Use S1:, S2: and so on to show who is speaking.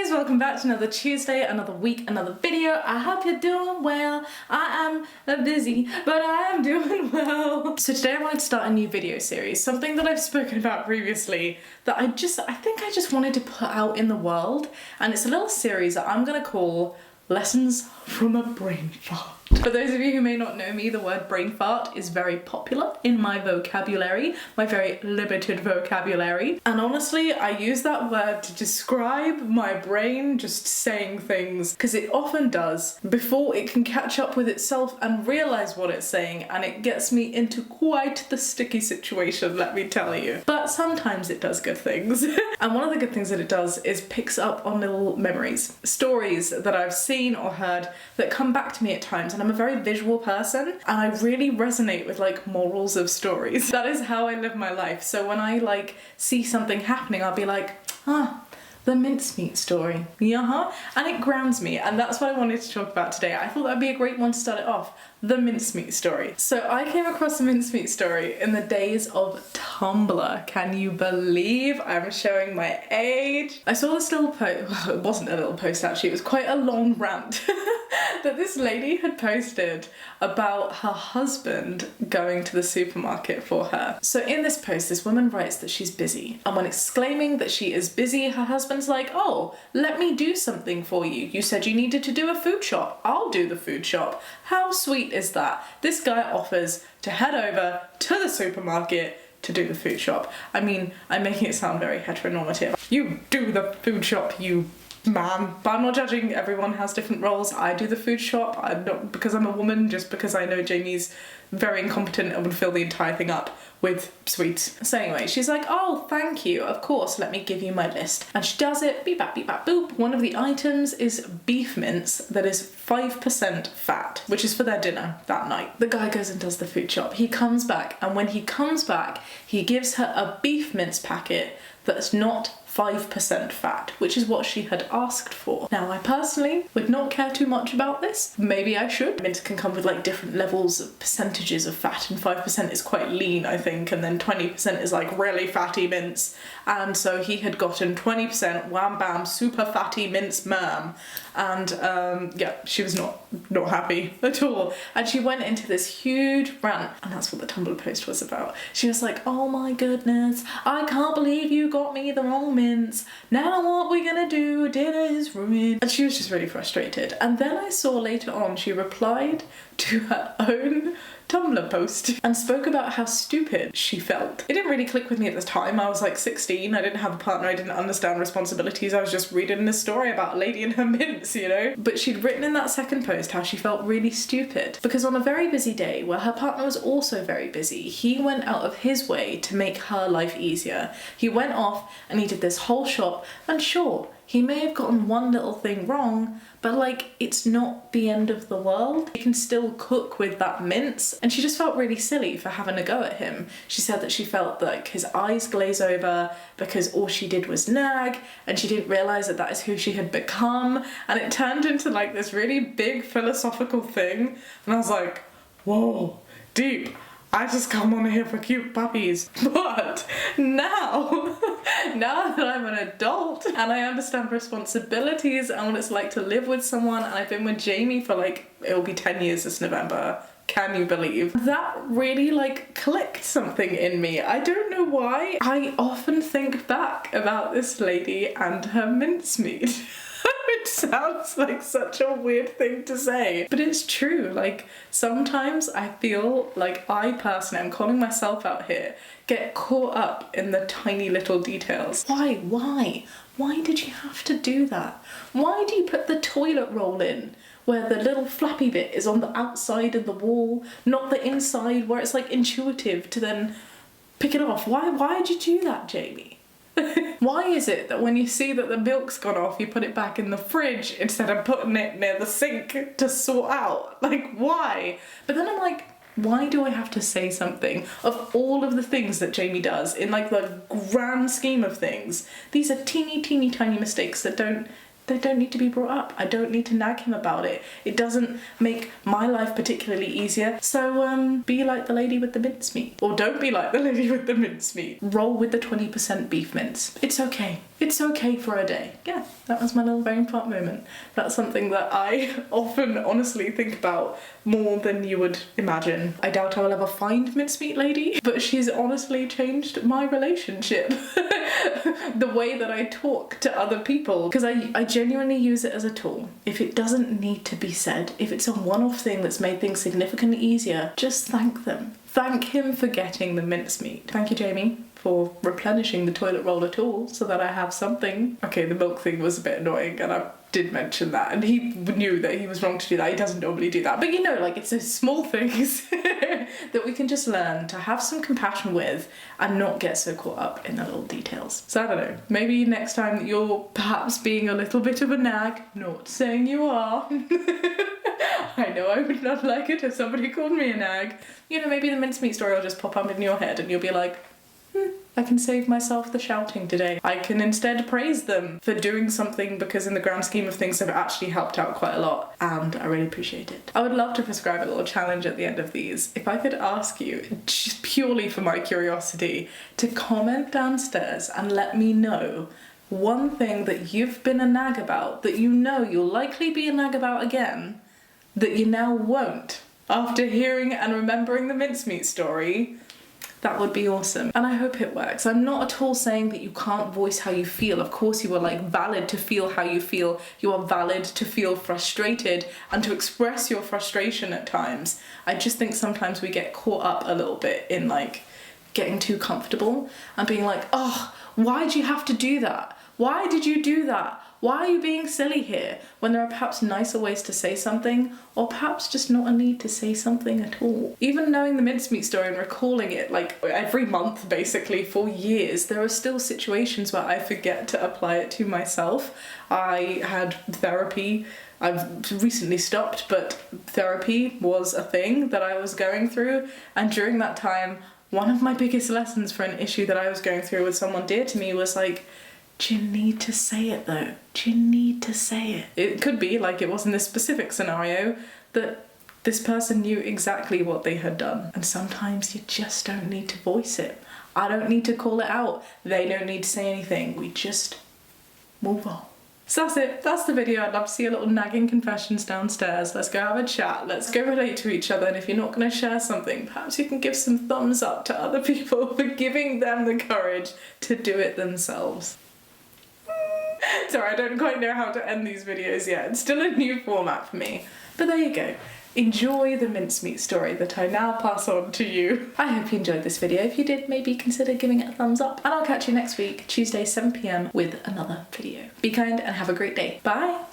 S1: Jamie's, welcome back to another Tuesday, another week, another video. I hope you're doing well. I am busy, but I am doing well. So today I wanted to start a new video series, something that I've spoken about previously that I think I just wanted to put out in the world, and it's a little series that I'm gonna call Lessons from a Brain Fart. For those of you who may not know me, the word brain fart is very popular in my vocabulary, my very limited vocabulary. And honestly, I use that word to describe my brain just saying things, because it often does, before it can catch up with itself and realise what it's saying, and it gets me into quite the sticky situation, let me tell you. But sometimes it does good things. And one of the good things that it does is picks up on little memories, stories that I've seen or heard that come back to me at times. And I'm a very visual person, and I really resonate with like morals of stories. That is how I live my life. So when I like see something happening, I'll be like, the mincemeat story. And it grounds me, and that's what I wanted to talk about today. I thought that'd be a great one to start it off. The mincemeat story. So I came across the mincemeat story in the days of Tumblr. Can you believe I'm showing my age? I saw this little post, well, it wasn't a little post actually, it was quite a long rant that this lady had posted about her husband going to the supermarket for her. So in this post, this woman writes that she's busy, and when exclaiming that she is busy, her husband's like, oh, let me do something for you. You said you needed to do a food shop. I'll do the food shop. How sweet is that? This guy offers to head over to the supermarket to do the food shop. I mean, I'm making it sound very heteronormative. You do the food shop, you man. But I'm not judging, everyone has different roles. I do the food shop, I'm not because I'm a woman, just because I know Jamie's very incompetent and would fill the entire thing up with sweets. So anyway, she's like, oh, thank you, of course, let me give you my list. And she does it, beep bap, boop. One of the items is beef mince that is 5% fat, which is for their dinner that night. The guy goes and does the food shop. He comes back, and when he comes back, he gives her a beef mince packet that's not 5% fat, which is what she had asked for. Now, I personally would not care too much about this. Maybe I should. Mince can come with like different levels of percentages of fat, and 5% is quite lean, I think, and then 20% is like really fatty mince. And so he had gotten 20% wham bam super fatty mince ma'am. And yeah, she was not happy at all. And she went into this huge rant, and that's what the Tumblr post was about. She was like, oh my goodness, I can't believe you got me the wrong mince. Now what we gonna do? Dinner is ruined. And she was just really frustrated. And then I saw later on she replied to her own Tumblr post and spoke about how stupid she felt. It didn't really click with me at the time. I was like 16, I didn't have a partner, I didn't understand responsibilities, I was just reading this story about a lady and her mince, you know? But she'd written in that second post how she felt really stupid because on a very busy day where her partner was also very busy, he went out of his way to make her life easier. He went off and he did this whole shop, and sure, he may have gotten one little thing wrong, but like, it's not the end of the world. You can still cook with that mince. And she just felt really silly for having a go at him. She said that she felt like his eyes glaze over because all she did was nag, and she didn't realise that that is who she had become. And it turned into like this really big philosophical thing. And I was like, whoa, deep. I just come on here for cute puppies. But now that I'm an adult and I understand responsibilities and what it's like to live with someone, and I've been with Jamie for like, it'll be 10 years this November. Can you believe? That really like clicked something in me. I don't know why. I often think back about this lady and her mincemeat. It sounds like such a weird thing to say, but it's true. Like, sometimes I feel like I personally, I'm calling myself out here, get caught up in the tiny little details. Why did you have to do that? Why do you put the toilet roll in where the little flappy bit is on the outside of the wall, not the inside where it's like intuitive to then pick it off? Why did you do that, Jamie? Why is it that when you see that the milk's gone off, you put it back in the fridge instead of putting it near the sink to sort out? Like, why? But then I'm like, why do I have to say something? Of all of the things that Jamie does in like the grand scheme of things, these are teeny tiny mistakes that don't need to be brought up. I don't need to nag him about it. It doesn't make my life particularly easier. So be like the lady with the mincemeat. Or don't be like the lady with the mincemeat. Roll with the 20% beef mince. It's okay. It's okay for a day. Yeah, that was my little brain fart moment. That's something that I often honestly think about more than you would imagine. I doubt I will ever find mincemeat lady, but she's honestly changed my relationship. The way that I talk to other people, because I genuinely use it as a tool. If it doesn't need to be said, if it's a one-off thing that's made things significantly easier, just thank them. Thank him for getting the mincemeat. Thank you, Jamie, for replenishing the toilet roll at all so that I have something. Okay, the milk thing was a bit annoying and I did mention that, and he knew that he was wrong to do that. He doesn't normally do that, but you know, like, it's those small things that we can just learn to have some compassion with and not get so caught up in the little details. So I don't know, maybe next time that you're perhaps being a little bit of a nag, not saying you are. I know I would not like it if somebody called me a nag. You know, maybe the mincemeat story will just pop up in your head and you'll be like, I can save myself the shouting today. I can instead praise them for doing something, because in the grand scheme of things they've actually helped out quite a lot, and I really appreciate it. I would love to prescribe a little challenge at the end of these. If I could ask you, just purely for my curiosity, to comment downstairs and let me know one thing that you've been a nag about, that you know you'll likely be a nag about again, that you now won't after hearing and remembering the mincemeat story. That would be awesome. And I hope it works. I'm not at all saying that you can't voice how you feel. Of course you are, like, valid to feel how you feel. You are valid to feel frustrated and to express your frustration at times. I just think sometimes we get caught up a little bit in, like, getting too comfortable and being like, oh, why'd you have to do that? Why did you do that? Why are you being silly here? When there are perhaps nicer ways to say something, or perhaps just not a need to say something at all. Even knowing the mincemeat story and recalling it like every month basically for years, there are still situations where I forget to apply it to myself. I had therapy. I've recently stopped, but therapy was a thing that I was going through, and during that time, one of my biggest lessons for an issue that I was going through with someone dear to me was like, do you need to say it though? Do you need to say it? It could be, like it was in this specific scenario, that this person knew exactly what they had done. And sometimes you just don't need to voice it. I don't need to call it out. They don't need to say anything. We just move on. So that's it. That's the video. I'd love to see a little nagging confessions downstairs. Let's go have a chat. Let's go relate to each other. And if you're not going to share something, perhaps you can give some thumbs up to other people for giving them the courage to do it themselves. Sorry, I don't quite know how to end these videos yet. It's still a new format for me. But there you go. Enjoy the mincemeat story that I now pass on to you. I hope you enjoyed this video. If you did, maybe consider giving it a thumbs up. And I'll catch you next week, Tuesday, 7 PM, with another video. Be kind and have a great day. Bye!